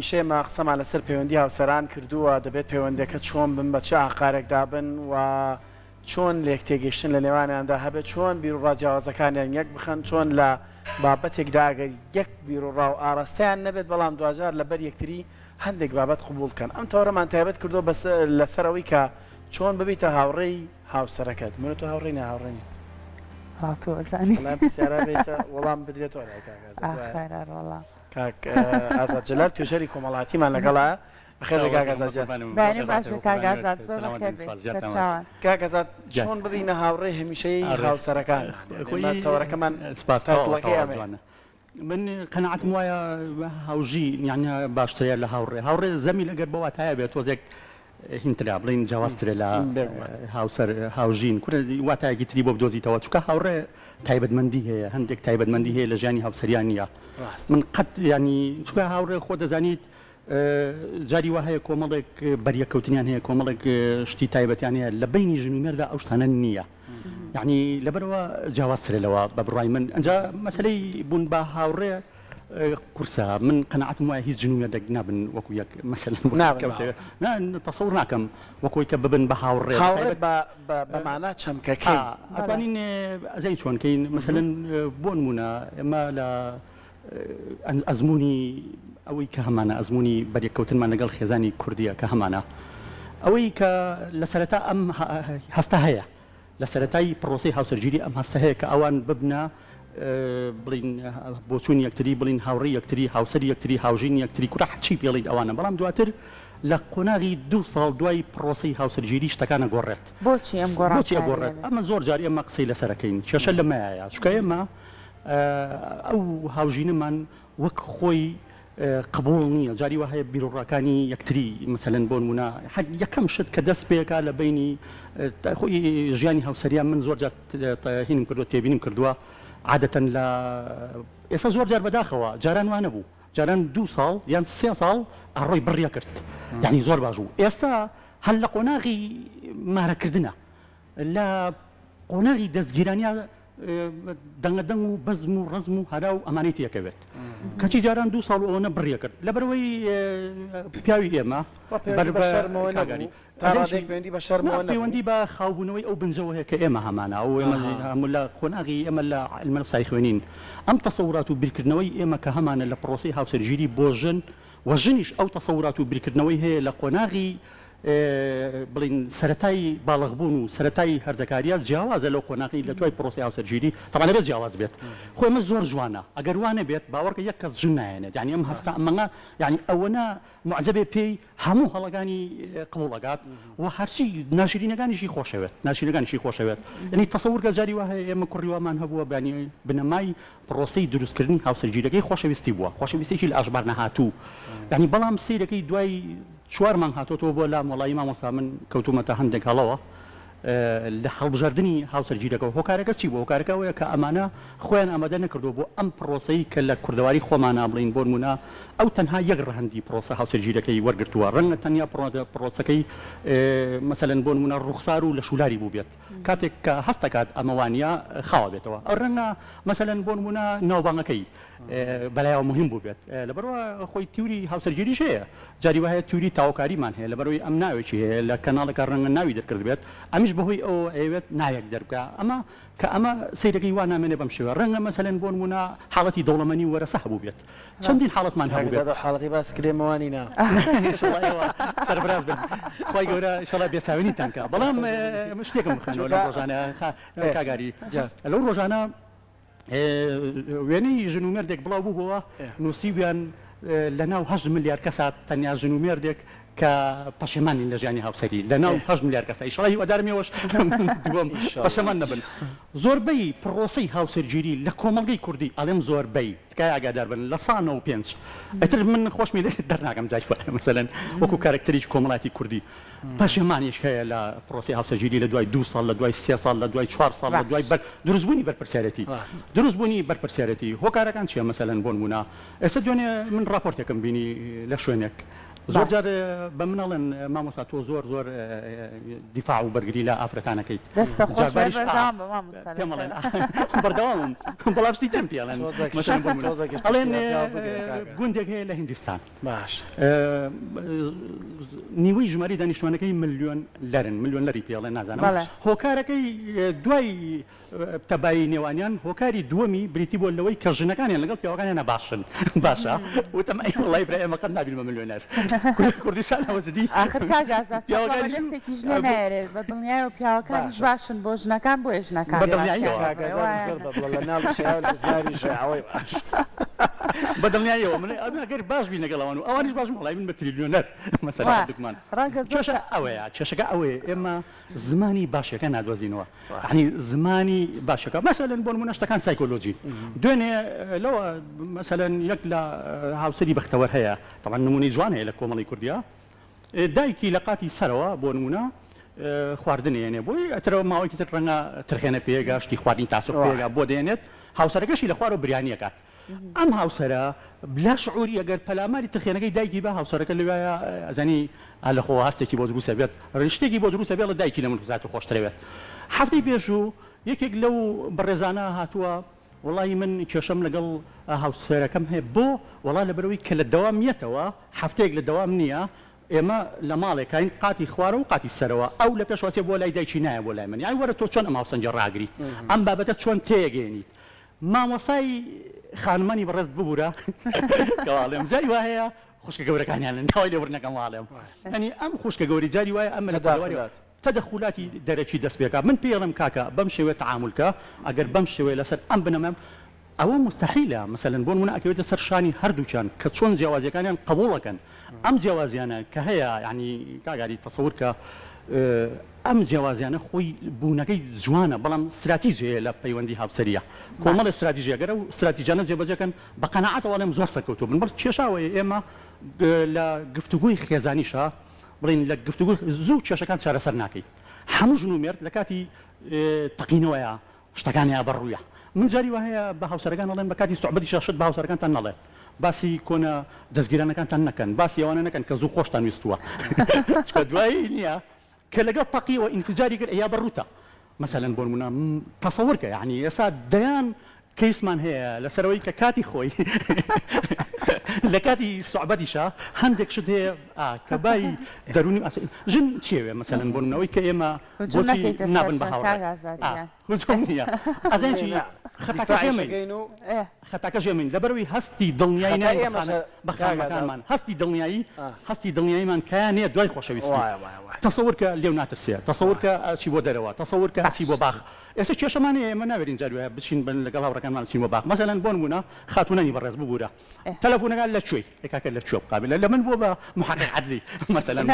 هەمیشەیەمە قسەمان لەسەر پەیوەندی هاوسەران کردووە دەبێت پەیوەندەکە چۆن بن بە چه ئاقارێکدا بن و چۆن لێک تێگەیشتن لە نێوانیاندا هەبێت چۆن بیرڕاجیاوازەکانیان یەک بخەن چۆن لە بابەتێکدا ئەگەر یەک بیرڕاو ئاراستەیان نەبێت بەڵام دوجار لەبەر یەکتری هەندێک بابەت قبول بکەن ئەم تەورەمان تایبەت کردو لەسەرەوەی کە چۆن ببیتە هاوڕێی هاوسەرەکەت من تۆ هاوڕێی ناهاوڕێنی وەڵام بدرێتەوە کاک ئازاد جەلال توێژەری کۆمەڵاتیمان لەگەڵە بەخێر لە کاک ئازاد کاک ئازاد چۆن ببینە هاوڕێی هەمیشەی هاوسەرەکان تەورەکەمان تایتڵەکەی ئەمە من قەنەعەتم وایە هاوژی یعنی باشترە لە هاوڕێ زەمی لەگەر بە واتایە بێت تۆزێک هینترا بڵین جیاوازترە لە هاوسەر هاوژین کورە واتایەکی تری بۆ بدۆزیتەوە چونکە هاوڕێ تایبەتمەندی هەیە هەندێک تایبەتمەندی هەیە لە ژیانی هاوسەریان نییە من قەت ینی چونکە هاوڕێ خۆ دەزانیت جاری وا هەیە کۆمەڵێک بەریەکەوتنیان هەیە کۆمەڵێک شتی تایبەتیان هەیە لە بینی ژن و مێردا ئەو شتانە نییە یعنی لەبەرەوە جیاوازترە لەوە بە بڕای من ئەنجا مەسەلەی بوون بە هاوڕێ قورسە من قەنەعەتم وایە هیچ ژن و مێردێک نابن وەکو یەک مەسەلەن تەسەوڕ ناکەم وەکوی کە ببن بە هاوڕێ بەمانە چەمکەکەی ئەتوانین ئەزای چۆنکەین مەسەلەن بۆ نمونە ئێمە لە ئەزمموی ئەوەی کە هەمانە ئەزمموی بەریەکەوتنمان لەگەڵ خێزانی کوردیە کە هەمانە ئەوەی کە لە سەرەتا ئەم هەستە هەیە لە سەرەتای پرۆسی هاوسەرگیری ئەم هەستە هەیە کە ئەوان ببنە بڵین بۆچوون یەکتری بڵین هاوڕێ یەکتری هاوسەری یەکتری هاوژین یەکتری کوڕە چی پێڵیت ئەوانە بەڵام دواتر لە قۆناغی 2 ساڵ دوای پرۆسی هاوسەرگیری شتەکانە گۆڕێت بۆچی ئەم گۆڕێت ئەمە زۆر جاری ئەمە قسەی لەسەرەکەین کێشە لەمەیە چکە ئێمە ئەو هاوژینەمان وەک خۆی قبول نییە جاری وە هەیە بیرۆڕەکانی یەکتری مەسەلەن بۆ نمونە یەکەم شت کە دەست پێکا لە بینی خۆی ژیانی هاوسەریان من زۆر هینم کردو تێبینیم کردووە عادەتەن لە ئێستا زۆر جار بەداخەوە جاران وانە بوو جاران 2 ساڵ یان 3 ساڵ ئەڕۆی بڕیە کرد یعنی زۆر باش بوو ئێستا هەل لە قۆناغی مارەکردنە لە قۆناغی دەستگیرانیا دەنگەدەنگ و بەزم و ڕزم و هەرا و ئەمانەی تێکەوێت کەچی جاران 2 ساڵ ئەوە بڕیە کرد لەبەرەوەی پیاوی ئێمە پەیوەندی بە خاوبوونەوەی ئەو بنجەوە هەیە کە ئێمە هەمانە ئەو ئێمە هەموو لە قۆناغی ئێمە لە علمە سای خوێنین ئەم تەسەورات و بیرکردنەوەی ئێمە کە هەمانە لە پرۆسی هاوسەرگیری بۆ ژن و ژنیش ئەو تەسەورات و بیرکردنەوەی هەیە لە قۆناغی بڵین سەرەتای باڵغبوون و سەرەتای هەرزەکاریە جیاوازە لەو قۆناغی لە دوای پرۆسی هاوسەرگیری تەمان لەبێت جیاواز بێت خۆی ئەمە زۆر جوانە ئەگەر وانە بێت باوەڕکە یەک کەس ژن نایەنێت یعنی ئەم هەستا ئەمەنگە یعنی ئەوەنە معجبێ پێی هەموو هەڵەکانی قبوڵەکات و هەرچی ناشرینەکانیشی خۆشەوێت ناشرینەکانیشی خۆشەوێت یعنی تەسەور کە جاری وهەیە ئێمە کوڕیوامان هەبووە بەنی بنەمای پرۆسەی دروستکردنی هاوسەرگیرەکەی خۆشەویستی بووە خۆشەویستێکی لە ئەژبار نەهاتوو یعنی بەڵام سیرەکەی دوای 4 مانگ هاتۆتەوە بۆ لام وەڵامی مامۆستا من کەوتومەتە هەندێک هەڵەوە لە هەڵبژاردننی هاوسەرگیرەکەەوە هۆکارەکە چی بۆ هۆکارەکە ئەوەیە کە ئەمانە خۆیان ئامادە نەکردو بۆ ئەم پرۆسەی کە لە کوردەواری خۆمانە بڵین بۆ نمونە ئەو تەنها یەک ڕەهەندی پرۆسە هاوسەرگیرەکەی وەرگرتووە ڕەنگە تەنیا پرۆسەکەی مەسەلەن بۆ نمونە ڕوخسار و لە شولاری بوو بێت کاتێک کە هەستەکات ئەمەوانە خاوە بێتەوە ئەو ڕەنگە مەسەلەن بۆ نمونە ناوبانگەکەی بەلایەوە مهم بوو بێت لەبەرەوە خۆی تیوری هاوسەرگیریش هەیە جاری وهەیە تیوری تاوکاریمان هەیە لەبەرەوەی ئەم ناوێکی هەیە لە کەناڵەکە ڕەنگە ناوی دەرکرد بێت ئەمیش بەهۆی ئەو ئەوێت نایەک دەربکە ئەمە کە ئەمە سیرەکەی وا نامێنێ بەم شێوە ڕەنگە مەسەلەن بۆ نمونە حاڵەتی دەوڵەمەنی وەرەسە هەبوو بێت چەندین حاڵەتمان هەبوو بێت حاڵەتی باس کرێمەوانی نا سەربراز بن خۆی گەورە ئینشاڵڵا بێساوێنیتان کە بەڵام شتێکم بخەنەوە لە ڕۆژانە کاگاری لەو ڕۆژانە وێنەی ژن و مێردێک بڵاو بووبەوە نووسیویان لە ناو 8 ملیار کەسات تەنیا ژن و مێردێک کە پەشێمانی لە ژیانی هاوسەری لە ناو 8 ملیار کەسە ئینشاڵڵا هیچ ئەدارمێوەش پەشەمان نەبن زۆربەی پرۆسەی هاوسەرگیری لە کۆمەڵگەی کوردی ئەڵێم زۆربەی تکای ئاگادار بن لە 105 ئەتر من خۆشمی دەرناکەم جای مەسەلەن وەکو کارکتەریش کۆمەڵاتی کوردی پەشێمانیش هەیە لە پرۆسی هاوسەرگیری لە دوای 2 ساڵ لە دوای 3 ساڵ لە دوای 4 ساڵ لە دوای دروستبوونی بەرپرسیارەتی دروستبوونی بەرپرسیارەتی هۆکارەکان چیە مەسەلەن بۆ نمونە ئێستا دوێنێ من راپۆرتێکم بینی لە شوێنێک زۆر جار بە منەڵێن مامۆستا تۆ زۆر دیفاع و بەرگری لە ئافرەتانەکەی دەستە خۆش بەردەوام بە مامۆستا پێمەڵێن بەردەوامم بەڵام شتی چەند پێڵێن ئەڵێن گوندێک هەیە لە هیندستان باش نیوەی ژماری دانیشتوانەکەی ملیۆن لەرن ملیۆن لەری پێڵێن نازانم هۆکارەکەی دوای تەبایی نێوانیان هۆکاری دووەمی بریتی بۆ لەوەی کە ژنەکانیان لەگەڵ پیاوەکانیان نەباشن باشە وتم ئەی وڵای برای ئێمە قەت نابین بە ملیۆنەر کوردستان هەوەزدی آخر کاگازات دەستێکیش لێ نایرێت بە دڵنیایەوە پیاوەکانیش باشن بۆ ژنەکان بۆ ژنەکان بەدڵنیایەوە من ئەگەر باش بین لەگەڵەوان و ئەوانیش باش وڵای من بە تریلیۆنەر مەسەلا دوکمان کێشە ئەوەیە کێشەکە ئەوەیە ئێمە زمانی باشەکە نادوەزینەوە یعنی زمانی باشەکە مەسەلەن بۆ نمونە شتەکان سایکۆلۆجی دوێنێ لەوە مەسەلەن یەک لە هاوسەری بەختەوەر هەیە طبعا نمونەی جوان هەیە لە کۆمەڵی کوردیا دایکی لە قاتی سەرەوە بۆ نمونە خواردن هێنێ بۆی ئەترەوە ماوەیەکی تر ڕەنگە ترخێنە پێگا شتی خواردنی تاسو پێگا بۆ دێنێت هاوسەرەکەشی لە خوارەوە بریانیەکات ئەم هاوسەرە بلا شعوری ئەگەر پەلاماری ترخێنەکەی دایکی بە هاوسەرەکە لەوایە ئەزانی لەخۆ هەستێکی بۆ دروستە بێت ڕشتێکی بۆ دروستە بێت لە دایکی لە من زیاتر خۆشترەوێت هەفتەی پێشوو یەکێک لەو بەڕێزانە هاتووە وڵی من کێشەم لەگەڵ هاوسەرەکەم هەیە بۆ وڵا لەبەرەوەی کە لە دەوام نیەتەوە هەفتەیەک لە دەوام نییە ئێمە لە ماڵێکین قاتی خوارە و قاتی سەرەوە ئەو لە پێشوەچێ بۆ لای دایکی نایە بۆ لای من یای وەرە تۆ چۆن ئەم هاوسەنجە ڕاگریت ئەم بابەتە چۆن تێگەێنیت مامۆسای خانمانی بەڕێز ببوورە کەواڵێم جاری وایە خوشکە گەورەکانیان ناوای لێبرنەکەم واڵێم ئەنی ئەم خوشکە گەوری جاری وایە ئەمە لە داوارات تەدەخولاتی دەرەکی دەست پێکا من پێڵم کاکە بەم شێوێت تعاملکە ئەگەر بەم شێوەیە لەسەر ئەم بنەمەم ئەوە مستحیلە مەسەلەن بۆ نمونە ئەکەوێتە سەر شانی هەردووچان کە چۆن جیاوازیەکانیان قبوڵەکەن ئەم جیاوازیانە کە هەیە یعنی کاگاری تەسەور کە ئەم جیاوازیانە خۆی بوونەکەی جوانە بەڵام استراتیژیە لە پەیوەندی هاوسەریە کۆمەڵ استراتیژیەگەرە و استراتیژیانە جێبەجەکەن بە قەناعەتەوەڵێم زۆر سەرکەوتوو بن بەڵام کێشاوەیە ئێمە لە گفتوگوی خێزانیشە بڵین لە گفتوگوی زوو کێشەکان چارەسەر ناکەیت هەموو ژن و مێرد لە کاتی تەقینەوەیە شتەکانیان بەڕوویە من جاری وهەیە بە هاوسەرەکان نەڵێن بە کاتی سوعبەتی شاشت بە هاوسەرەکانتان نەڵێ باسی کۆنە دەستگیرانەکانتان نەکەن باسی ئەوانە نەکەن کە زوو خۆشتان ویستووە چکە دوایی نییە کە لەگەڵ تەقیەوە ئینفجاری کرد یا بەڕووتە مەسەلەن بۆ نمونە تەسەورکە یعنی ئێستا دەیان کەیسمان هەیە لەسەرەوەی کە کاتی خۆی لە کاتی سوعبەتیشە هەندێک شت هەیە کە بای دەرونی ژن چێوێ مەسەلەن بۆ نمونەوەی کە ئێمە بۆچی نابن بە هاوڕێ هجوم نییە ئەزانچی خەتاکە ژێمین لەبەرەوەی هەستی دڵنیایی نایە بە خانمەکانمان هەستی دڵنیایی هەستی دڵنیاییمان کایانەیە دوای خۆشەویستی تەسەور کە لێو ناترسێ تەسەور کە ئەچی بۆ دەرەوە تەسەور کە ئەچی بۆ باخ ئێستا کێشەمانەیە ئێمە ناوێرین جاروایە بچین لەگەڵ هاوڕەکانمان بچین بۆ باخ مەسەلەن بۆ نمونە خاتونانی بەڕێز ببوورە تەلەفۆنەکان لەکوێی کاکە لەکوێ قابلە لە من بۆ بە محقق عەدلی مەسەلەن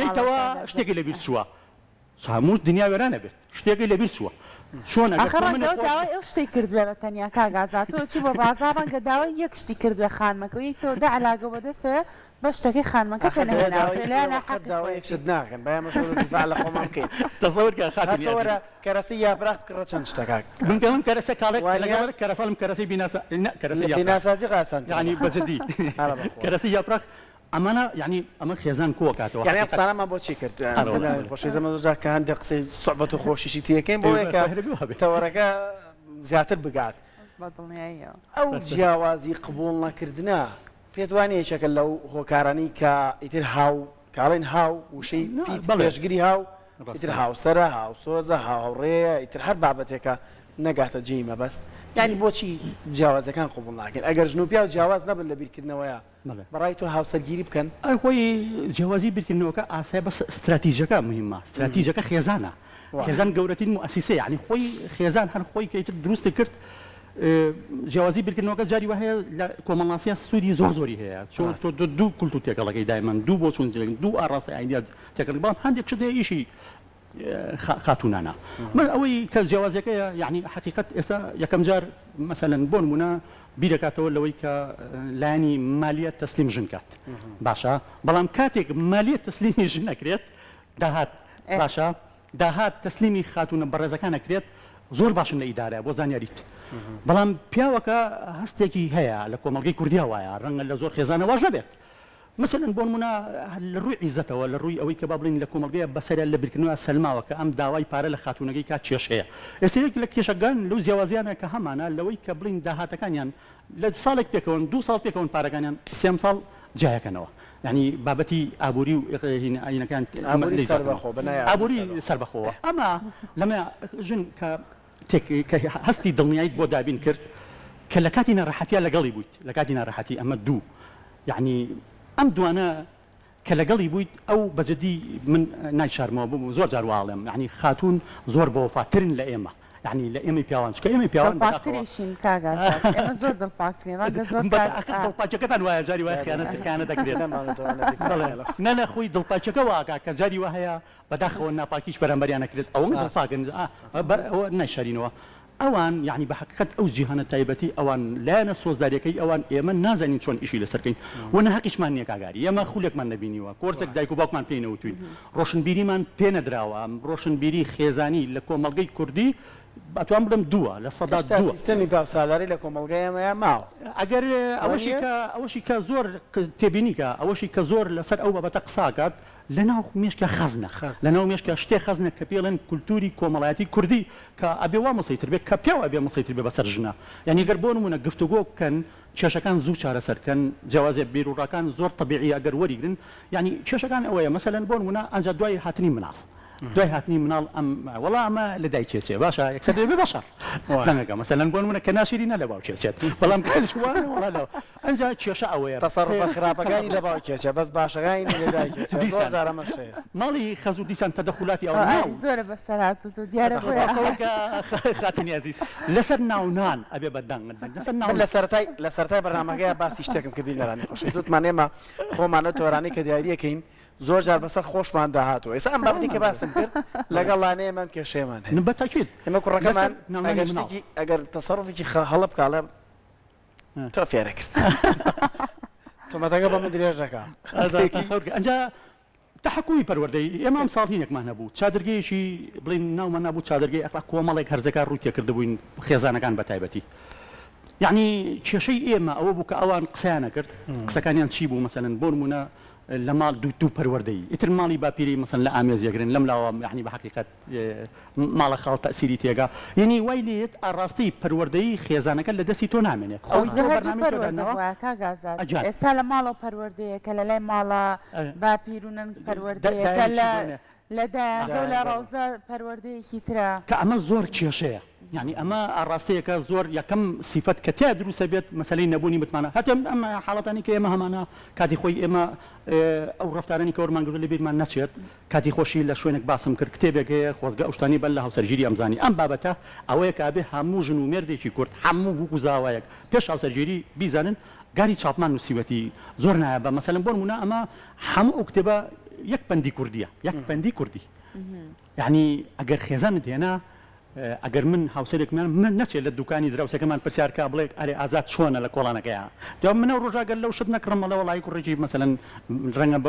یەکەوە شتێکی لەبیر چووە هەموو دنیا وێرانە بێت شتێکی لەبیر چووە چۆن داوای ئەو شتێک کردوێ بە تەنیا کاگازات تۆ چی بۆ بازاڕان کە داوای یەک شتی کردوێ خانمەکەی تۆ دا علاگە بۆ دەستەوە بە شتەکەی خانمەکە حەقت ناکەن بەیان دیفاع لە خۆمان بکەین تەسەور کە خاتوەرە کەرەسی یابراق بکڕە چەند شتەکە منکەم کەرەسە کاڵێک لەگەڵ کەرەسەڵم کەرەسی بیناسازی قاسان یعنی بەجددی کەرەسی یابراق ئەمانە یعنی ئەمە خێزان کۆکاتەوە یعنی قسانەمان بۆچی کرد خۆشی زەمە زۆر کە هەندێک قسەی سوعبەت و خۆشیشی تێکەین بۆ یەکە تەوەرەکە زیاتر بگات ئەو جیاوازی قبول نەکردنە پێت وانە یەکێکە لەو هۆکارانی کە ئیتر هاو کاڵێن هاو وشەی پێشگیری هاو ئیتر هاوسەرە هاوسۆزە هاوڕێە ئیتر هەر بابەتێکە نەگاتە جێی مەبەست یعنی بۆچی جیاوازەکان قبول ناکەن ئەگەر ژن و پیا و جیاواز نەبن لە بیرکردنەوەیە بەڕای تۆ هاوسەرگیری بکەن ئەی خۆی جیاوازی بیرکردنەوەکە ئاسای بەس استراتیژەکە مهمە استراتیژەکە خێزانە خێزان گەورەترین مؤسسەیە یعنی خۆی خێزان هەر خۆی کە ئیتر دروستی کرد جیاوازی بیرکردنەوەکە جاری وهەیە لە کۆمەڵناسیە سوودی زۆری هەیە چۆن تۆ دوو کولتور تێکەڵەکەی دایمەن دوو بۆ چون دوو ئاڕاستی ئایندیا تێکەڵی بەڵام هەندێک شت هەیە ئیشی خاتونانە من ئەوەی کە جیاوازەکەیە یعنی حقیقت ئێستا یەکەم جار مەسەلەن بۆ نمونە بیرەکاتەوە لەوەی کە لایانی مالیەت تەسلیم ژن کات باشە بەڵام کاتێک مالیەت تەسلیمی ژن نەکرێت داهات باشە داهات تەسلیمی خاتونە بەڕێزەکان نەکرێت زۆر باشن لە ئیدارە بۆ زانیاریت بەڵام پیاوەکە هەستێکی هەیە لە کۆمەڵگەی کوردیا وایە ڕەنگە لە زۆر خێزانە واژ نەبێت مثلا بۆ نمونە لە ڕووی عیزەتەوە لە ڕووی ئەوەی کە با بڵین لە کۆمەڵگەیە بەسەریان لە بیرکردنەوە سەلماوە کە ئەم داوای پارە لە خاتونەکەی کات کێش هەیە ئێستا یەک لە کێشەکان لەو جیاوازیانە کە هەمانە لەوەی کە بڵین داهاتەکانیان لە ساڵێک پێکەوەن 2 ساڵ پێکەوەن پارەکانیان 3 ساڵ جایەکەنەوە یعنی بابەتی ئابووری و ئاینەکان ئابووری سەربەخۆوە ئەمە لەمە ژن کە هەستی دڵنیایت بۆ دابین کرد کە لە کاتی ناڕەحەتیە لەگەڵی بوویت لە کاتی ناڕەحەتی ئەمە دوو یعنی ئەم دوانە کە لەگەڵی بوویت ئەو بەجددی من نایشارمەوە بوو زۆر جار واڵێم یعنی خاتون زۆر بە وەفاترن لە ئێمە یعنی لە ئێمەی پیاوان چکە ئێمەی پیاوان دڵپاکترێشین کاگا ئێمە زۆر دڵپاکترین ڕەنگە زۆر دڵپاچەکەتان وایە جاری وایە خیانەت دەکرێت نەنە خۆی دڵپاچەکە واکە کە جاری وا هەیە بەداخەوە ناپاکیش بەرامبەریان نەکرێت ئەوە دڵپاکن ئەوە نایشارینەوە ئەوان یعنی بە حقیقەت ئەو جیهانە تایبەتی ئەوان لایەنە سۆزداریەکەی ئەوان ئێمە نازانین چۆن ئیشی لەسەرکەین وەنە حەقیشمان نییە کاگاری ئێمە خولێکمان نەبینیوە کۆرسێک دایک و باوکمان پێی نەوتوین ڕۆشنبیریمان پێ نەدراوە ڕۆشنبیری خێزانی لە کۆمەڵگەی کوردی ئەتوان بڵم دووە لە سەدا دووە سیستەمی پاپساداری لە کۆمەڵگەیەمەیە ماوە ئەگەر ئەوەشی کە زۆر تێبینیکە ئەوەشی کە زۆر لەسەر ئەو بابەتە قساکات لەناو مێشکە خەزنە لەناو مێشکە شتێ خەزنە کە پێڵێن کولتوری کۆمەڵایەتی کوردی کە ئەبێ وا مەسەیتر بێت کە پیاو ئەبێ مەسەیتر بێ بەسەر ژنە یعنی گەر بۆ نمونە گفتوگۆ بکەن کێشەکان زوو چارەسەرکەن جیاوازێ بیرروڕاکان زۆر طبیعی ئەگەر وەریگرن یعنی کێشەکان ئەوەیە مەسەلەن بۆ نمونە ئەنجا دوای هاتنی مناڵ دوای هاتنی مناڵ ئەم وەڵا ئەمە لە دایکێچێ باشە یەکسەر دەبێ بەشەر دەنگەکە مەسەلەن بۆ نمونە کە ناشیری نە لە باوکێچێت بەڵام کەسوانە وڵا ئەنجا کێشە ئەوەیە تەسەڕوفە خراپەکانی لە باوکێچە بەس باشەکانی لە دایکێچێ زۆر جارە مەشەیە ماڵی خەزوو دیسان تەدەخولاتی ئەوە زۆرە بەسەرات و دیارە خاتنی عزیز لەسەر ناونان ئەبێ بەدەنگ لە سەرەتای بەرنامەکەیە باسی شتێکم کردی لەرانی خۆشی زوتمان ئێمە خۆمانە تۆرانی کە دیاریەکەین زۆر جار بەسەر خۆشمان داهاتەوە ئێستا ئەم بابەتی کە باسم کرد لەگەڵانەیەمان کێشەیەمان هەیە بەتاکید ئێمە کوڕەکەمان ئەگەر تەسەڕوفێکی هەڵە بکاڵە تۆ فێرە کرد تۆمەتەکە بە من درێژ دەکا ئەنجا تحکومی پەروەردەی ئێمە ئەم ساڵ هینێکمان هەبوو چادرگەیەکی بڵین ناومان نبوو چادرگەی ئەخلا کۆمەڵێک هەرزەکە ڕووی تێکردبووین خێزانەکان بە تایبەتی یعنی کێشەی ئێمە ئەوە بوو کە ئەوان قسەیانە کرد قسەکانیان چی بوو مەسەلەن بۆ نمونە لە ماڵ دوو پەروەردەی ئیتر ماڵی باپیری مەسەن لە ئامێزیەگرن لەم لاوە یعنی بە حقیقەت ماڵە خاڵ تەسیری تێگا یعنی وای لێت ئاڕاستی پەروەردەی خێزانەکە لە دەستی تۆ نامێنێت ئێستا لە ماڵەوە پەروەردەیە کە لە لای ماڵە باپیرونن پەروەردەیەکە لەدایەکە لە ڕەوزە پەروەردەیەکی ترە کە ئەمە زۆر کێشەیە یعنی ئەمە ئاڕاستەیەکە زۆر یەکەم سیفەت کە تیا دروستە بێت مەسەلەی نەبوونی متمانە هەتێم ئەمە حاڵەتانی کە ئێمە هەمانە کاتی خۆی ئێمە ئەو ڕفتارانی کە وەرمان گرت لە بیرمان نەچێت کاتی خۆشی لە شوێنێک باسم کرد کتێبێک هەیە خۆزگە ئەوشتانی بەر لە هاوسەرگیری ئەمزانی ئەم بابەتە ئەوەیە کە ئەبێ هەموو ژن و مێردێکی کورد هەموو بووک و زاوایەک پێش هاوسەرگیری بیزانن گاری چاپمان نووسیوەتی زۆر نایە بە مەسەلەن بۆ نمونە ئەمە هەموو ئەو کتێبە یەک پەندی کوردیە یەک پەندی کوردی یعنی ئەگەر خێزانت هێنا ئەگەر من هاوسەرێکمان من نەچێت لە دوکانی دراوسەکەمان پرسیارکە بڵێک ئەرێ ئازاد چۆنە لە کۆڵانەکەیە جا منە ڕۆژاگەر لەو شت نەکڕمەڵە وڵی کوڕێکی مەسەلەن ڕەنگە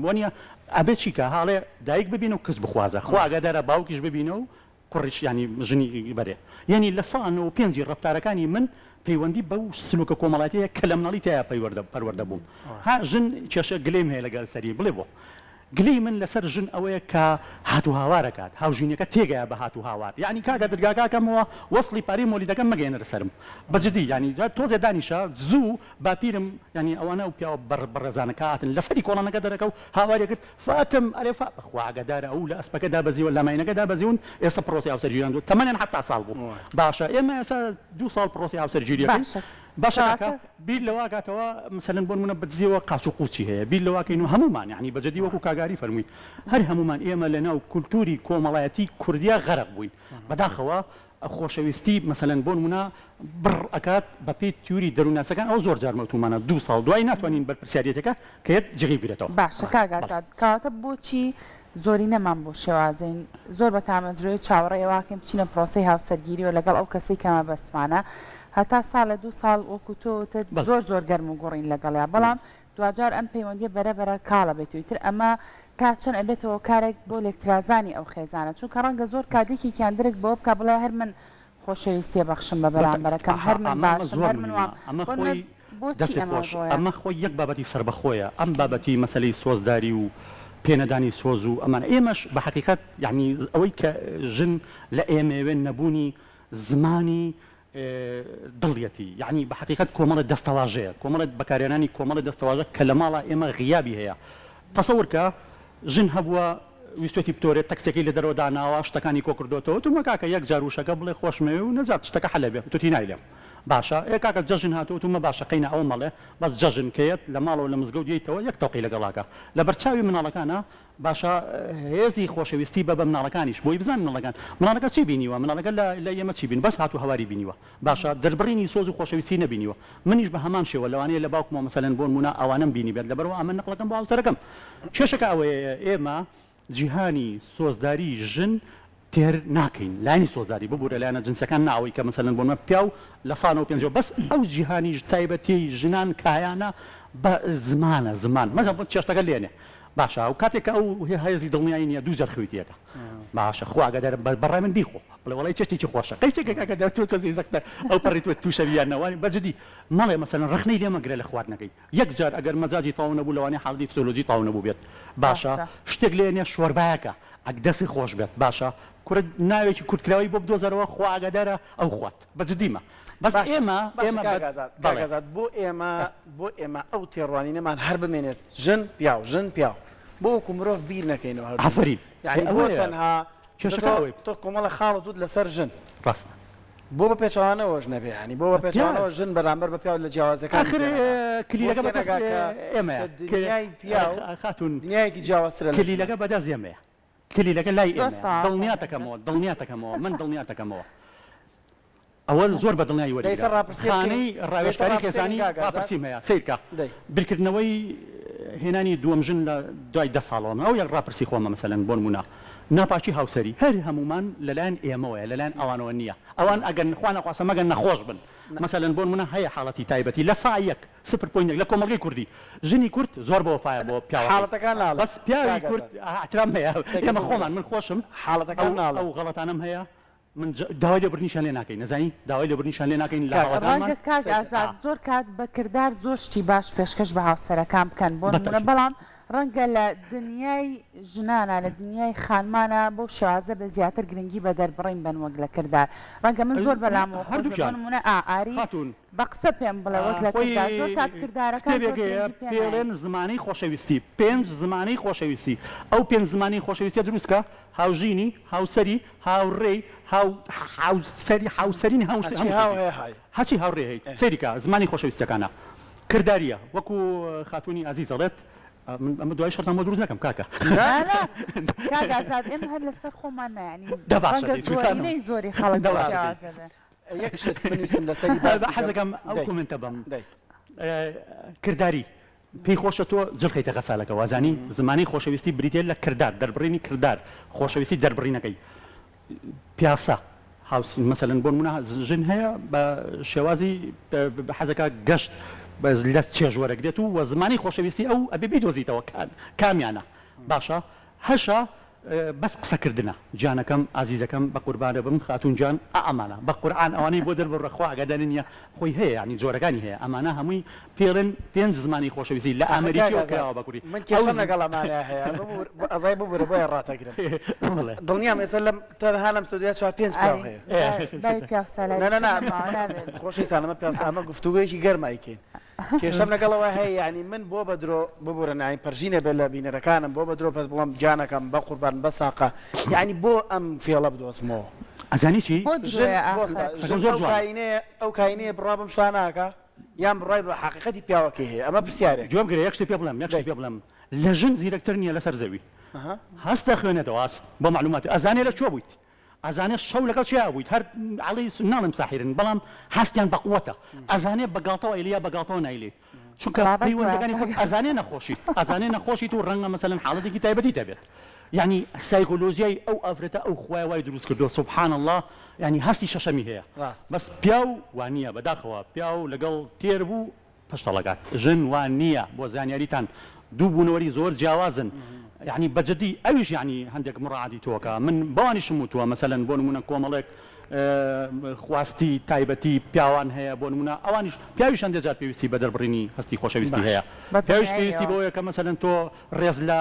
وەنیە ئەبێت چیکە حاڵێ دایک ببینە و کەس بخوازە خوا ئاگادارە باوکیش ببینە و کوڕیش ینی ژنی بەرێ یعنی لە ساڵ و پێنجی ڕفتارەکانی من پەیوەندی بەو سلوکە کۆمەڵاتەیە کە لە مناڵی تایە پەروەردە بووم ها ژن کێشە گلێم هەیە لەگەڵ سەری بڵێ بۆ گلی من لەسەر ژن ئەوەیە کە هاتو هاوارەکات هاوژینەکە تێگەیە بە هاتو هاوار یعنی کاگە دەرگاکەمەوە وەصلی پارەی مۆلیدەکەم مەگەێنە لەسرم بەجددی ینی تۆزێ دانیشە زوو باپیرم ینی ئەوانە و پیاوە بەڕێزانەکاتن لەسەری کۆڵانەکە دەرەکە و هاوارە کرد فاتم ئەرێفا بەخواگەدارە ئەو لە ئەسپەکە دابەزیوە لە ماینەکە دابەزیون ئێستا پرۆسی هاوسەرگیریان دوو تەمەنیان حتا ساڵ بوو باشە ئێمە ئێستا 2 ساڵ پرۆسی هاوسەرگیریەکەین باشەکە بیر لەواگاتەوە مەسەلەن بۆ نمونە بەدزیەوە قاچ و قوچی هەیە بیر لەواکەین و هەمومان یعنی بەجددی وەکو کاگاری فەرمووی هەر هەمومان ئێمە لە ناو کولتوری کۆمەڵایەتی کوردیا غەرق بووین بەداخەوە خۆشەویستی مەسەلەن بۆ نمونە بڕ ئەکات بە پێی تیوری دەرووناسەکان ئەو زۆر جارمەوتومانە 2 ساڵ دوای ناتوانین بەرپرسیارەتەکە کە یەک جێگەی بێتەوە باشە کاگازاد کاتە بۆچی زۆری نەمان بۆ شێوازین زۆر بە تامەزرۆی چاوەڕێواکەم بچینە پرۆسی هاوسەرگیری و لەگەڵ ئەو کەسی کەمە بەستمانە هەتا ساڵە 2 ساڵ وەکو تۆ زۆر گەرم و گوڕین لەگەڵیا بەڵام دوجار ئەم پەیوەندی بەرەبەرە کاڵە بێتویتر ئەمە تا چەند ئەبێتەوە کارێک بۆ لێکترازانی ئەو خێزانە چونکە ڕەنگە زۆر کاتێکی کیاندرێک بۆ بکە بڵێ هەر من خۆشەویستی بەخشم بە بەرامبەرەکەم هەر من باشم هەر من وام بۆچی ئەمە خۆی یەک بابەتی سربەخۆیە ئەم بابەتی مەسەلەی سۆزداری و پێنەدانی سۆز و ئەمانە ئێمەش بە حقیقت یعنی ئەوەی کە ژن لە ئێمەوێن نەبوونی زمانی دڵیەتی یعنی بە حقیقت کۆمەڵە دەستەواژەیە کۆمەڵێت بەکارێنانی کۆمەڵە دەستەواژە کە لە ماڵە ئێمە غیابی هەیە تەسەورکە ژن هەبووە ویستێتی بتۆرێت تەکسێکی لە دەرەوە داناوە شتەکانی کۆکردوێتەوە تو مەکاکە یەک جاروشەکە بڵێ خۆشمەوێ و نەجات شتەکە حەلە بێ توتی نایلێم باشە کاکە جەژن هاتووە تومە باشە قەینە ئەو مەڵێ بەس جەژن کەیت لە ماڵەوە لە مزگەوت دیتەوە یەک تەوقی لەگەڵاکە لە بەرچاوی مناڵەکانە باشە هێزی خۆشەویستی بە مناڵەکانیش بۆی بزان مناڵەکە چی بینیوە مناڵەکە لە ئێمە چی بین بەس هاتو هەواری بینیوە باشە دەربڕینی سۆز و خۆشەویستی نەبینیوە منیش بە هەمان شێوە لەوانەیە لە باوکمەوە مەسەلەن بۆ نمونە ئەوانم بینی بێت لەبەرەوە ئەمە نەقڵەکەم بۆ هاوسەرەکەم کێشەکە ئەوەیە ئێمە جیهانی سۆزداری ژن تێر ناکەین لانی سۆزداری ببوورە لایەنە جنسەکان ناوەی کە مەسەلەن بۆمە پیا و لە سانەوە پێنجەوە بەس ئەو جیهانی تایبەتی ژنان کایانە بە زمان مەزە بۆ چێشتەکە لێنێ باشە و کاتێک ئەو هەیەزی دڵنیایی نیە دوو جەر خوێتیەکە باشە خواگەدار بەڕای من بیخۆ بڵێ وەڵی چێشتێکی خۆشە قەیچێکەکە دەتوێت زەکتە ئەو پەڕی توێت تووشەویانەوەی بەجددی مەڵێ مەسەلەن ڕخنەی لێمەگرێ لە خواردنەکەی یەک جار ئەگەر مەزاجی تاو نەبوو لەوانەیە حاڵی فسیۆلۆژی تاو نەبوو بێت باشە شتێک لێنێ شۆربایەکە ئەگدەسی خۆش بێت باشە کورد ناوێکی کورتکراوی بۆ بدۆزەرەوە خواگەدارە ئەو خوات بەجددیمە بەس ئێمە بۆ ئێمە ئەو تێڕوانینەمان هەر بمێنێت ژن پیاو ژن پیاو بۆ وەکو مرۆڤ بیر نەکەینەوە ئافرین بۆ تەنها تۆ کۆمەڵە خاڵت دوت لەسەر ژن ڕاست بۆ بە پێچوانەوەش نەبێ ینی بۆ بە پێچوانەوە ژن بەرامبەر بە پیاو لە جیاوازەکان کلیلەکە ئێمە دنیای پیاو خاتون دنیایەکی جیاوازترە کلیلەکە بەدەست ئێمەیە کلیلەکە لای ئێمە دڵنیاتەکەمەوە من دڵنیاتەکەمەوە ئەوە زۆر بە دڵنیایی وەرخانەی ڕاوێژتاری خێزانی راپرسیم هەیە سیرکە بیرکردنەوەی هێنانی دووەم ژن لە دوای 10 ساڵەوە ئەو یەک راپرسی خۆمە مەسەلەن بۆ نمونە ناپاکی هاوسەری هەر هەمومان لەلایەن ئێمەوەیە لەلایەن ئەوانەوە نییە ئەوان ئەگەر خوا نەخواسە مەگەن نەخۆش بن مەسەلەن بۆ نمونە هەیە حاڵەتی تایبەتی لە سایەک 0.1 لە کۆمەڵگەی کوردی ژنی کورد زۆر بە وەفایە بۆ پیاوە حاڵەتەکان ناڵێ بەس پیاوی کورد احترام هەیە ئێمە خۆمان من خۆشم حاڵەتەکان ناڵێ ئەو غەڵەتانم هەیە من داوای لێبوردنیشان لێ ناکەین نەزانی داوای لێبوردنیشان لێ ناکەین لە ڕەنگە کاک ئازاد زۆر کات بە کردار زۆر شتی باش پێشکەش بە هاوسەرەکان بکەن بۆ نمونە بەڵام ڕەنگە لە دنیای ژنانە لە دنیای خانمانە بۆ شێوازە بە زیاتر گرنگی بە دەربڕین بن وەک لە کردار ڕەنگە من زۆر بەلامەوە هەردووکیانمونە ئاری بە قسە پێم بڵێ وەک لە کردار زۆر کات کردارەکان پێڵێن زمانی خۆشەویستی 5 زمانی خۆشەویستی ئەو 5 زمانی خۆشەویستە دروستکە هاوژینی هاوسەری هاوڕێی هاوسەرینی هەچی هاوڕێ هەیە سەریکە زمانی خۆشەویستەکانە کرداریە وەکو خاتونی عزیز دەڵێت ئەمە دوای شەرتان بۆ دروست نەکەم کاکە کاک ئازاد ئێمە هەر لەسەر خۆمان نایانی ڕەنگە زۆری خەڵک یەک شت بنووسم لەسەری حەزەکەم ئەو کومنتە بم کرداری پێی خۆشە تۆ جڵخیتە غەسالەکە وازانی زمانی خۆشەویستی بریتێ لە کردار دەربڕینی کردار خۆشەویستی دەربڕینەکەی پیاسە هاوس مەسەلەن بۆ نمونە ژن هەیە بە شێوازی حەزەکە گەشت لە چێژوەرەك دێت و زمانی خۆشەویستی ئەو ئەبێ بیدۆزیتەوە کامیانە باشە هەشە بەس قسەکردنە جانەکەم ئازیزەکەم بە قوربانە بم خاتونجان ئەمانە بە قورئان ئەوانەی بۆ دەربڕەخوا ئەگەدانی نیە خۆی هەیە ینی جۆرەکانی هەیە ئەمانە هەمووی پێڵن 5 زمانی خۆشەویستی لە ئەمریکیەوە کراوە بە کوردی من کێشەم لەگەڵ ئەمانە هەیە ئەزای ببوورە بۆیە ڕاتەگرم دڵنیام ئێستا لەم تەنها لەم ستودیا 4-5 پیاو هەیە خۆشەویستان ئەمە پیاوسە ئەمە گفتوگویەکی گەرمایکەین کێشەم لەگەڵەوە هەیە ینی من بۆ بە درۆ ببوورە ناین پەرژینە بێت لە بینەرەکانم بۆ بە درۆ پس بڵم جانەکەم بە قوربان بە ساقە یعنی بۆ ئەم فێڵە بدۆزمەوە ئەزانی چی ئەو کاینەیە بڕابم شتاناکە یان بڕای بە حقیقەتی پیاوەکەی هەیە ئەمە پرسیارێک جواب گرێ یەکشتی پێ بڵم یەکشتی پێ بڵم لە ژن زیرەکتر نییە لەسەر زەوی هەستە خوێنێتەوە ئاست بۆ معلوماتی ئەزانێ لە چۆ بوویت ئەزانێ شەو لەگەڵ چیا بوویت هەر عەڵی ناڵم ساحیرن بەڵام هەستیان بە قووەتە ئەزانێ بەگاڵتەوە ئەیلیا بەگاڵتەوە نایلێت چونکە پەیوەندەکانی خۆت ئەزانێ نەخۆشیت و ڕەنگە مەسەلەن حاڵەتێکی تایبەتی دەبێت یعنی سایکۆلۆژیای ئەو ئافرەتە ئەو خوای وای دروست کردو سبحان الله یعنی هەستی شەشەمی هەیە بەس پیاو وان نییە بەداخەوە پیاو لەگەڵ تێر بوو پشتەڵەکات ژن وان نییە بۆ زانیاریتان دوو بوونەوەری زۆر جیاوازن يعني بجدي أوش يعني عندك مراعي توكا من بواني شموتوا مثلا بونمونا كومالك خواستی تایبەتی پیاوان هەیە بۆ نمونە ئەوانیش پیاویش هەندێک جار پێویستی بە دەربڕینی هەستی خۆشەویستی هەیە پیاویش پێویستی بەوەیە کە مەسەلەن تۆ ڕێز لە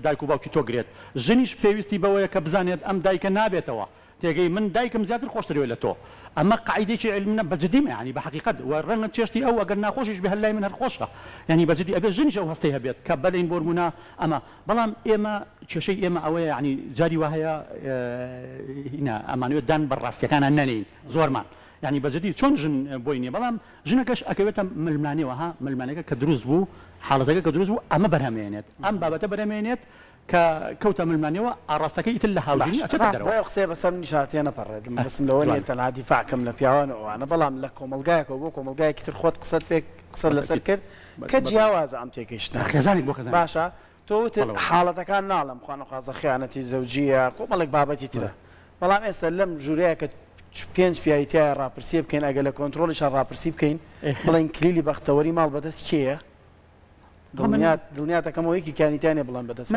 دایک و باوکی تۆ گرێت ژنیش پێویستی بەوەیە کە بزانێت ئەم دایکە نابێتەوە تێگەی من دایکم زیاتر خۆشترێت لە تۆ ئەمە قاعدەیەکی علمە بەجددیمە ینی بە حقیقەت و ڕەنگە چێشتی ئەو ئەگەر ناخۆشیش بە هەلای من هەر خۆشە ینی بەجددی ئەبێ ژنیش ئەو هەستەی هەبێت کە بەلین بۆ نمونە ئەمە بەڵام ئێمە کێشەی ئێمە ئەوەیە ینی جاری وهەیە ئەمانوێت دان بەڕاستیەکانان نەنین زۆرمان ینی بەجددی چۆن ژن بۆی نییە بەڵام ژنەکەش ئەکەوێتە ملمانەوە ها ملمانەکە کە دروست بوو حاڵەتەکە کە دروست بوو ئەمە بەرهەمێنێت ئەم بابەتە بەرهەمێنێت کە کەوتە ملمانەوە ئاڕاستەکەی ئیتر لە هاوژینی ئەچێتە دەرەوە قسەی بەسەر نیشاتیە نەپەڕێت بەسم لەوە نیە تەنها دیفاعکەم لە پیاوانەوەوانە بەڵام لە کۆمەلگایەکەوە بۆ کۆمەلگایەکی تر خۆت قسەت پێ قسە لەسەر کرد کە جیاوازە ئەم تێگەیشتە خێزانێک بۆ خێزان باشە تۆ حاڵەتەکان ناڵم خوانەخوازە خیانەتی زەوجیە کۆمەڵێک بابەتی ترە بەڵام ئێستا لەم ژوورەیە کە پێنج پیاویتیایە ڕاپرسی بکەین ئەگە لە کۆنتترۆلیش ڕاپرسی بکەین بڵین کلیلی بەختەوەری ماڵ بەدەست کێیە دڵنیاتەکەمەوەیکی کانیتیانێ بڵام بەدەست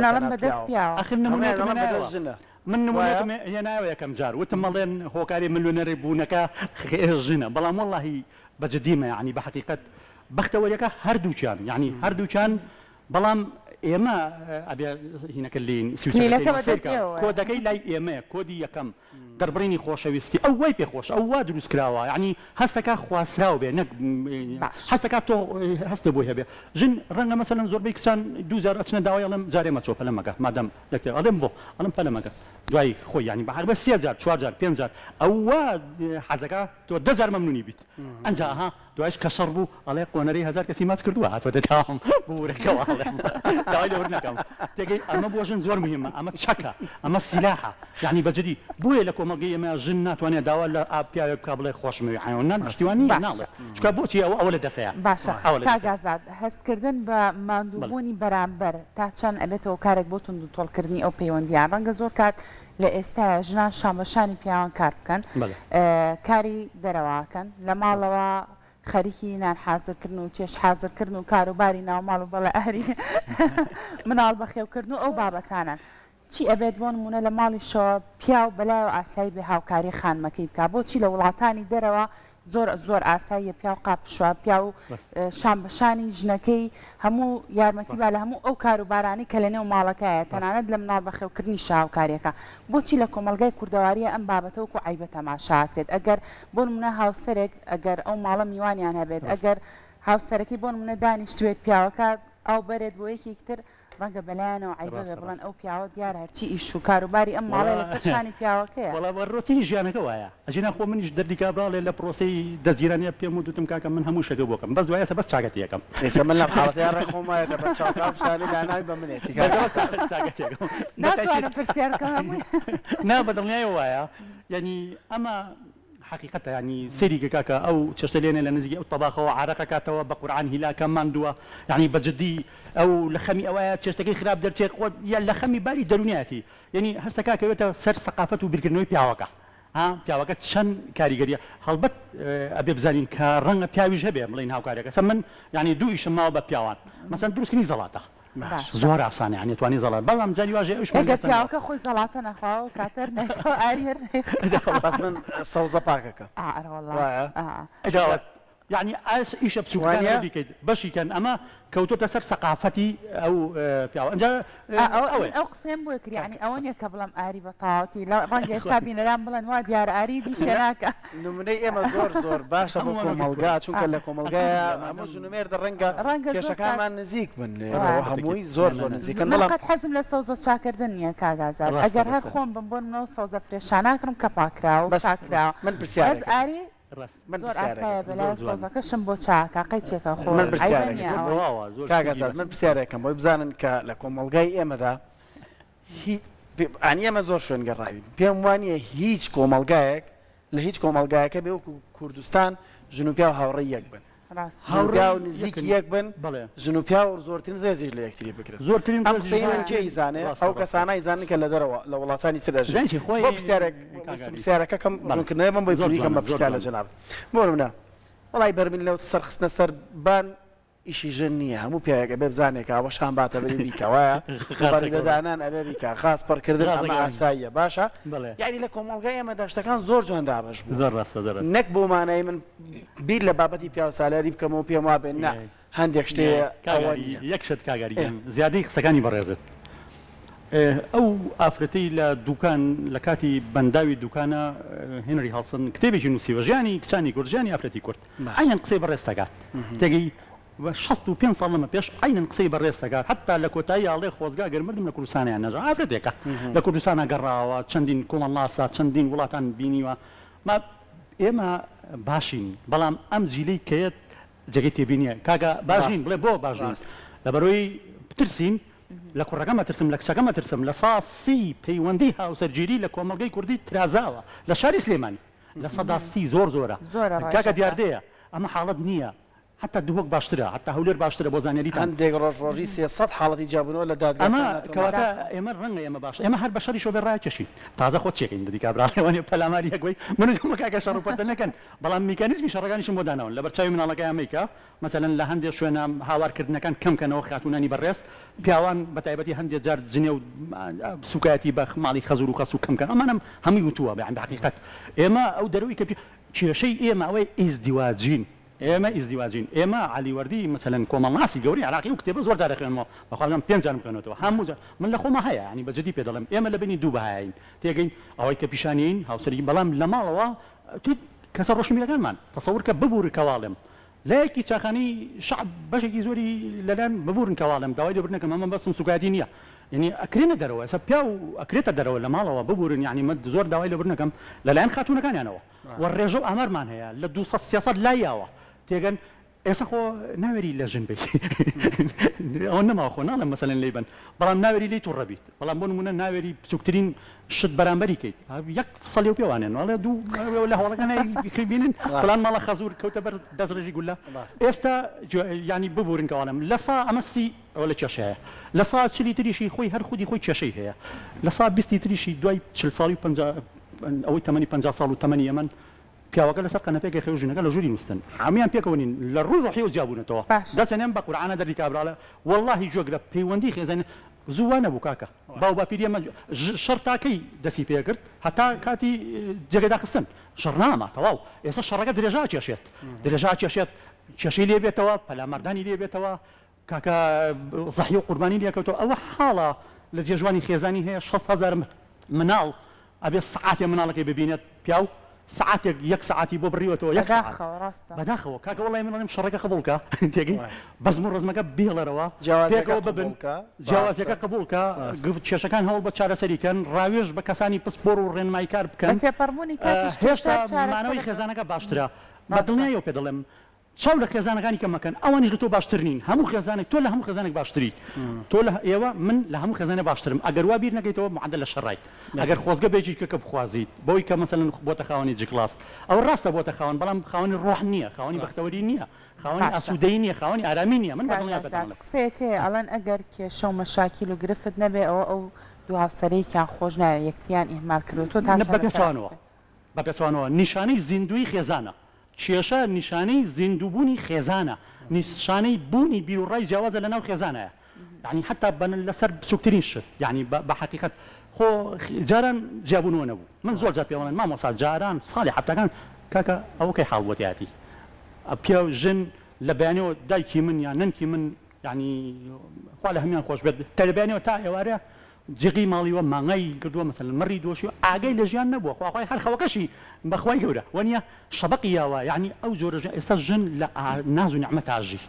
من نمونەکەم هێناوە یەکەم جار وتم مەڵێن هۆکاری ملیۆنەری بوونەکە خێژنە بەڵام وەڵڵاهی بەجددیمە ینی بە حقیقەت بەختەوەریەکە هەردووچیان ینی هەردووچیان بەڵام ئێمە ئەبێ هینەکە لین کۆدەکەی لای ئێمە کۆدی یەکەم دەربڕینی خۆشەویستی ئەو وای پێخۆش ئەو وا دروست کراوە ینی هەستەکە خواسراو بێ نەک هەستەکە تۆ هەستە بۆی هەبێ ژن ڕەنگە مەسەلەن زۆربەی کسان 2000 ئەچنە داوای ئەڵێم جارێمە چۆ پەلەمەکە مادەم دەکتێ ئەڵێم بۆ ئەڵم پەلەمەکە دوای خۆی ینی بەحق بە 3000 4000 5000 ئەو وا حەزەکە تۆ 10000 مەمنونی بیت ئەنجا ها دوایش کە شەڕ بوو ئەڵێ قۆنەری 1000 کەسی ماچ کردووە هاتوۆتە تاوام بورەکەەوە داوای لەور نەکەم تێگەی ئەمە بۆ ژن زۆر مهمە ئەمە چەکە ئەمە سیلاحە یعنی بەجددی بۆیە لە کۆمەڵگەی ئێمە ژن ناتوانێت داوا لە ئاپیاوێ بکە بڵێ خۆشمەوی حیوانات پشتیوانی ناڵێت چکە بۆچی ئەوە لە دەسەیە باشە کاگازاد هەستکردن بە ماندووبوونی بەرامبەر تا چەند ئەبێتەوە کارێک بۆ تونند و تۆڵکردنی ئەو پەیوەندیان ڕەنگە زۆر کات لە ئێستا ژنان شامبەشانی پیاوان کار بکەن کاری دەرەواکەن لە ماڵەوە خەریکی نان حازرکردن و چێش حازرکردن و کاروباری ناوماڵ و بەڵێ ئەری مناڵ بەخێوکردن و ئەو بابەتانن چی ئەبێت بۆ نمونە لە ماڵیشەوە پیاو بەلای و ئاسایی بێ هاوکاری خانمەکەی بکە بۆچی لە وڵاتانی دەرەوە زۆر ئاساییە پیاو قاپشوە پیا و شامبەشانی ژنەکەی هەموو یارمەتی با لە هەموو ئەو کاروبارانی کە لە نێو ماڵەکەیە تەنانەت لە مناڵ بەخێوکردنی شاوکاریەکە بۆچی لە کۆمەلگای کوردەواریە ئەم بابەتە وەکو عیبە تەماشاکرێت ئەگەر بۆ نمونە هاوسەرێک ئەگەر ئەو ماڵە میوانیان هەبێت ئەگەر هاوسەرەکەی بۆ نمونە دانیشتوێت پیاوەکە ئەو بەرێت بۆ یەکێکتر ڕەنگە بەلایەنەوە عیبە بێ بڵێن ئەو پیاوە دیارە هەرچی ئیش و کاروباری ئەم ماڵێ لەسەر شانی پیاوەکەیە وەڵام ڕۆتینی ژیانەکە وایە ئەژێنا خۆ منیش دەردی کابراڵێ لە پرۆسەی دەستگیرانیە پێم وتم کاکە من هەموو شەکە بۆکەم بەس دوایە بەس چاگەتی یەکەم ئێستا من لەم حاڵەتەیە ڕێکخۆمایەتە بە چاوکام شانی لاناوی بە منێتی ناتوانم پرسیارەکە هەمووی نا بەدڵنیایە وایە یعنی ئەمە حقیقەتە ینی سەریکە کاکە ئەو چێشتە لێنێ لە نزیکی ئەو تەباخەوە عارەقە کاتەوە بە قورعان هیلاکە ماندووە یعنی بەجددی ئەو لە خەمی ئەوەیە چێشتەکەی خراپ دەرچێت خۆ یا لە خەمی باری دەرونیەتی یعنی هەستەکە کەوێتە سەر سەقافەت و بیرکردنەوەی پیاوەکە پیاوەکە چەند کاریگەریە هەڵبەت ئەبێ بزانین کە ڕەنگە پیاویش هەبێ بڵین هاوکارێکە سە من ینی دوو ئیشم ماوە بە پیاوان مەسەن دروستکردنی زەڵاتە زۆر ئاسانە ینی توانی زەڵات بەڵام جاری واژێ ئەوش ئەگەر پیاوەکە خۆی زەڵاتە نەخوا و کاتەر نێتەوە ئاریەر بەس من سەوزە پاکەکە يعني إيش بسوقانيا بيكيد باش كان أما كوتو تسر ثقافتي أو بياو أنجا أو قسم بوكر يعني أونيا قبل أري بطاطي لا رنجة سابين لام بلن واد يار أري دي شناكة نمني إما زور باش أبوكم ملقات شو كله ملقات أموز نمير درنجة كيش كمان نزيك من هموي زور نزيك أنا قد حزم للصوزة شاكر دنيا كاغازات أجر هالخون بنبون منو صوزة فريشانا كرم كباكراو بس من برسيارك بس أري زۆر ئاسایە بەلای سۆزەکەشم بۆ چاکەقەی چێکە خۆ کاگەزاد من پرسیارێکم بۆی بزانن کە لە کۆمەڵگای ئێمەدا ئەمە زۆر شوێنگەڕاوین پێم وانییە هیچ کۆمەڵگایەک لە هیچ کۆمەڵگایەکە بێ وەکو کوردستان ژن و پیا و هاوڕێی یەک بن هاوڕیا و نزیک یەک بن ژن و پیا و زۆرترین ڕێزیش لە یەکتری بکرێت زۆرترین ئەم قسەی من کێ ئیزانێ ئەو کەسانە ئیزانن کە لە دەرەوە لە وڵاتانی ترەژن پرسیارەکەکەم ڕوونکردنەوە من بۆی پولیکەم بە پرسیار لە جەناب بۆ منە وڵی بەرمین لەوتە سەرخستنە سەر بان ئیشی ژن نییە هەموو پیاەکە بێ بزانێک ئاوەشان باتە بری بیکەوەیە بەردەدانان ئەبێ بیکە خاص پڕکردن ئەمە ئاساییە باشە یعنی لە کۆمەڵگای ئێمە داشتەکان زۆر جوان دابش بوو زۆر ڕاستە نەک بۆمانایی من بیر لە بابەتی پیا و سالاری بکەمەوە پێم وا بێن نا هەندێک شتەیە یەک شت کاگاری زیادەی قسەکانی بەڕێزت ئەو ئافرەتەی لە دوکان لە کاتی بەنداوی دوکانە هێنری هەڵسن کتێبێکی نووسیوە ژیانی کچانی کورد ئافرەتی کورد ئاینەن قسەی بەڕێستەکات تێگەی 65 ساڵ لەمە پێش ئاینەن قسەی بەڕێستەکات حتا لە کۆتایی ئاڵێ خۆزگا گەرمردم لە کوردستانیان نەژە ئافرەتێکە لە کوردستانە گەڕاوە چەندین کۆمەڵاسا چەندین وڵاتان بینیوە ئێمە باشین بەڵام ئەم جیلەی کەیت جێگەی تێبینیە کاگە باشین بڵێ بۆ باشین لەبەرەوەی بترسین لە کوڕەکەمە ترسم لە کچەکەمە ترسم لە ساسی پەیوەندی هاوسەرگیری لە کۆمەڵگەی کوردی ترازاوە لە شاری سلێمانی لە سەدا سی زۆرە کاکە دیاردەیە ئەمە حاڵەت نییە حتا دووەک باشترە حتا هەولێر باشترە بۆ زانیاریتان هەندێک ڕۆژی 300 حاڵەتی جابنەوە لە دادگا ئەمە کەواتە ئێمە ڕەنگە ئێمە باش ئێمە هەر بەشەری شۆ بێ ڕاکێشین تازە خۆت چێکین دەدی کابراڵێوانێ پەلاماری یەکوەی من کاکە شەڕوپەتە نەکەن بەڵام میکانیزمی شەڕەکانیشم بۆ داناون لە بەرچاوی مناڵەکەی ئەمریکا مەسەلەن لە هەندێک شوێنە هاوارکردنەکان کەمکەنەوە خاتونانی بەڕێز پیاوان بەتایبەتی هەندێک جار جنێ و سوکایەتی بە ماڵی خەزور و خەسوو کەمکەن ئەمانم هەمووی وتووە بە حقیقەت ئێمە ئەو دەروی کە کێشەی ئێمە ئەوەی ئیزدیواجین ئێمە ئیزدیواجین ئێمە علیوەردی مەسەلەن کۆمەڵناسی گەوری عراقی و کتێبە زۆر جار دەخوێنمەوە بەخوازم 5 جار بخوێنێتەوە هەموو جار من لە خۆمە هەیە ینی بەجددی پێ دەڵێم ئێمە لە بینی دوو بەهاین تێگەین ئەوەی کە پیشانین هاوسەری بەڵام لە ماڵەوە کەسە ڕۆشنبیرەکانمان تەسەور کە ببوور کەواڵم لایەکی چاخانی شعب بەشێکی زۆری لەلایەن ببوورن کەواڵم داوای دەبرنەکەم ئەمە بەسم سوکاتی نییە یعنی ئەکرێنە دەرەوە ئێستا پیا و ئەکرێتە دەرەوە لە ماڵەوە ببوورن یعنی مە زۆر داوای لەبرنەکەم لەلایەن خاتونەکانیانەوە و ڕێژە و ئامارمان هەیە لە 200 لایەوە تێگەن ئێستا خۆ ناوێری لە ژن بێت ئەوە نەماوە خۆ ناڵم مەسەلەن لێی بن بەڵام ناوێری لی تووڕە بیت بەڵام بۆ نمونە ناوێری بچووکترین شت بەرامبەری کەیت یەک سەڵی و پێوانێن وڵێ دوو لە هەوڵەکان بینن فلان ماڵە خەزور کەوتە بەر دەزڕێژی گولە ئێستا ینی ببورن کەوانم لە سا ئەمە سی ئەوە لە کێشەیە لە سا چلی تریشی خۆی هەر خودی خۆی کێشەی هەیە لە سا 20 تریشی دوای 40 ساڵی ئەوەی تەمەنی 50 ساڵ و تەمەنی ئەمن پیاوەکە لەسەر قەنەپێکی خێوژینەکە لە ژووری نووسن هەمویان پێکەوەنین لە ڕووی ڕۆحی و جیابوونەتەوە دەچەنێن بە قورعانە دەردی کابراڵە وەڵڵاهی جۆگرە پەیوەندی خێزانە زوو نەبوو کاکە باو باپیری ئەمە شەڕ تاکەی دەستی پێ کرد هەتا کاتی جێگەداخستن شەڕ نامە تەواو ئێستا شەڕەکە درێژا کێشێت درێژا کێشێت کێشەی لێ بێتەوە پەلامەردانی لێ بێتەوە کاکە زەحی و قوربانی لێکەوتەوە ئەوە حاڵە لە جێژوانی خێزانی هەیە 6,000 مناڵ ئەبێ سعاتێ مناڵەکەی ببینێت پیاو ساعتێک یەک ساعتی بۆ بڕیوەتەوە یەک بەداخەوە کاکە وڵی منڵیم شەڕەکە قبولکە تێگەی بەزم و ڕزمەکە بێڵەرەوە پێکەوە ببن جیاوازەکە قبولکە کێشەکان هەوڵ بە چارەسەریکەن ڕاوێژ بە کەسانی پسپۆر و ڕێنمای کار بکەن هێشتا مانەوەی خێزانەکە باشترە بەدڵنیایەوە پێ دەڵێم چاو لە خێزانەکانی کەمەکەن ئەوانیش لە تۆ باشتر نین هەموو خێزانێک تۆ لە هەموو خێزانێک باشتری تۆ لە ئێوە من لە هەموو خێزانە باشترم ئەگەر وا بیر نەکەیتەوە معدە لە شەڕای ئەگەر خۆزگە بێجی کە بخوازیت بۆی کە مەسەلەن بۆتە خاوەنی جکلاس ئەو ڕاستە بۆتە خاوەن بەڵام خاوەنی ڕۆح نییە خاوەنی بەختەوەری نییە خاوەنی ئاسوودەی نییە خاوەنی ئارامی نییە من بەدڵنیا پێدەڵێم قسەیەک هەیە ئەڵەن ئەگەر کێشە و مەشاکیل و گرفت نەبێ ئەو دوو هاوسەرەیەکیان خۆش ناوێ یەکتیان ئیهمال کردو تۆ بەپێچوانەوە نیشانەی زیندوی خێزانە کێشە نیشانەی زیندووبوونی خێزانە نیشانەی بوونی بیرڕای جیاوازە لە ناو خێزانەیە یعنی حتا بەن لەسەر بچووکترین شت یعنی بە حقیقت خۆ جاران جیابوونەوە نەبوو من زۆر جار پێوەڵێن مامۆستا جاران ساڵی حەفتەکان کاکە ئەوەکەی حاڵوەتیاتی پیا و ژن لە بەیانەوە دایکی من یان ننکی من یعنی خوا لە هەمیان خۆش بێت تەلبیانەوە تا ئێوارە جێگەی ماڵیوە مانگای کردووە مەسەلەن مەڕی دۆشی و ئاگای لە ژیان نەبووە خواخوای هەر خەوەکەشی بەخوای گەورە وەنیە شەبقیاوە یعنی ئەو جۆرە ئێستا ژن لە ناز و نیعمەتاژی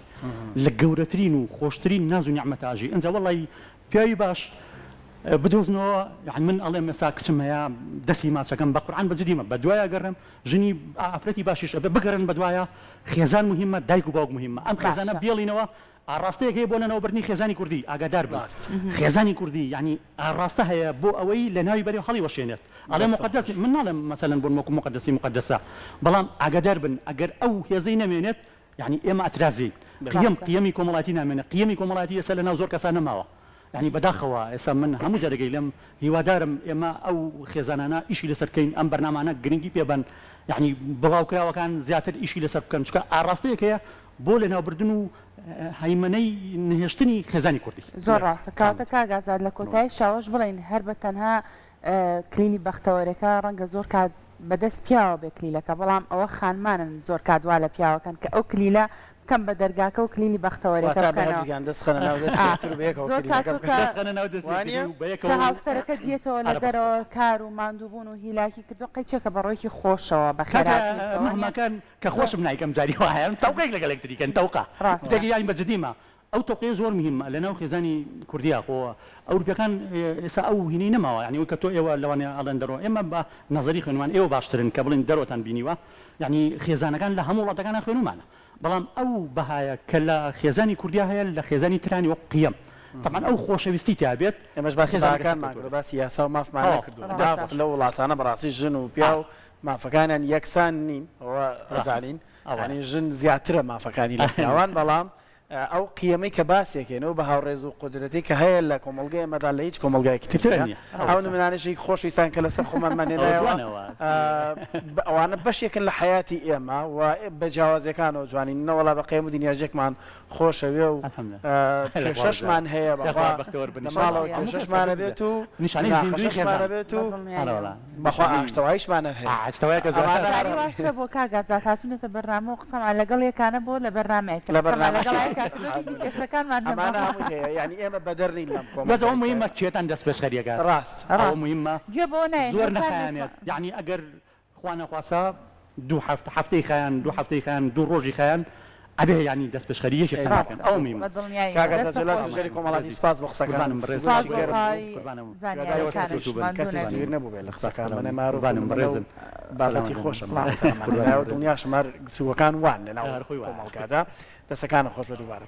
لە گەورەترین و خۆشترین ناز و نیعمەتاژی ئەنجا وەڵی پیاوی باش بدۆزنەوە یعنی من ئەڵێم ئێستا کچم هەیە دەستی ماچەکەم بە قورعان بەجددیمە بە دوایە گەڕم ژنی ئافرەتی باشیش ئەبێ بگەڕن بە دوایە خێزان مهمە دایک و باوک مهمە ئەم خێزانە بێڵینەوە ئاڕاستەیەک هەیە بۆ لەناوبردنی خێزانی کوردی ئاگادار باست خێزانی کوردی یعنی ئاڕاستە هەیە بۆ ئەوەی لە ناوی بەرەو هەڵی وەشێنێت ئەڵێ مقدس من ناڵێم مەسەلەن بۆ وەکو مقدسی مقدسە بەڵام ئاگادار بن ئەگەر ئەو هێزەی نەمێنێت یعنی ئێمە ئەترازی قیەمی کۆمەڵاتی نامێنێت قیەمی کۆمەڵاتی ئێستا لە ناو زۆر کەسان نەماوە يعني بداخەوە ئێستا من هەموو جارێگەی لەم هیوادارم ئێمە ئەو خێزانانە ئیشی لەسەرکەین ئەم بەرنامانە گرنگی پێبن یعنی بڵاوکراوەکان زیاتر ئیشی لەسەر بکەن چکە ئاڕاستەیەکەیە بۆ لەناوبردن و هەیمەنەی نهێشتنی خێزانی کوردی زۆر ڕاستە کاتە کاگازاد لە کۆتایی شاوەش بڵین هەر بە تەنها کلیلی بەختەوەرەکە ڕەنگە زۆر کات بەدەست پیاوە بێ کلیلەکە بەڵام ئەوە خانمانن زۆر کاتوا لە پیاوەکان کە ئەو کلیلە کەم بە دەرگاکە و کلیلی بەختەوەرەکە هاوسەرەکە دیێتەوە لە دەرەوە کار و ماندووبوون و هیلاکی کردو قەیچێکە بەڕۆیکی خۆشەوە بەخێراکەن کە خۆشم نایکەم جاری وایە تاوقێک لەگەڵێکتریکەن تەوقع تێگەیانی بەجددیمە ئەو تەوقەیە زۆر مهمە لەناو خێزانی کوردیا خۆ ئەوروپیەکان ئێستا ئەو هینەی نەماوە یعنی کە تۆ ئێوە لەوانێ ئەڵێن دەرەوە ئێمە بە نەزەری خوێنمان ئێوە باشترن کە بڵین دەرەوەتان بینیوە یعنی خێزانەکان لە هەموو وڵاتەکانە خوێنمانە بەڵام ئەو بەهایە کە لە خێزانی کوردیا هەیە لە خێزانی ترانی وەک قیەم طبعا ئەو خۆشەویستی تابێت ئێمەش باخێزانەکانمان باسی یاسا و مافمان کردو داف لە وڵاتانە بەڕاستی ژن و پیا و مافەکانیان یەکسان نین ئەوە ڕزانین ئەوانی ژن زیاترە مافەکانی لە پیاوان بەڵام ئەو قیەمەی کە باسێکێنەوە بە هاوڕێز و قدرەتی کە هەیە لە کۆمەلگای ئەمەدا لە هیچ کۆمەلگایەکی تر ئەو نمونانەشی خۆشویستان کە لەسەر خۆمانمانێنایەوە ئەوانە بەشێکن لە حیاتی ئێمە و بە جیاوازەکانەوە جوانین نەوەڵا بە قەیم و دنیاژێکمان خۆشەوێ و پێشەشمان هەیە بەماڵەوە پێشەشمانە بێت و نیشانەشمانە بێت و بەخوا ئاشتەواییشمانە هەیە بۆ کاگازات هاتوونێتە بەرنامە و قسەمان لەگەڵ یەکانە بۆ لە بەرنامەیە ینی ئێمە بەدەرنی لەم بەزەوە مهمە چێتان دەست پێشخەریەکە ڕاست مهمە زۆر نەخایانێت یعنی ئەگەر خوا نەخواسە دوو هەفتەی خایان دوو ڕۆژی خایان ئەبێ ینی دەست پێشخەری یەکێک تەناکەن ئەو میمە کاگازات جەلات ژێری کۆمەڵاتی سپاس بۆ قسەکانم بەڕێزم نەبوو بێ لە قسەکان منە ماروبانم بەڕێزن بابەتی خۆشم دڵنیاشمار گفتوگەکان وان لەناو کۆمەڵگادا دەستەکانە خۆش بە دووبارە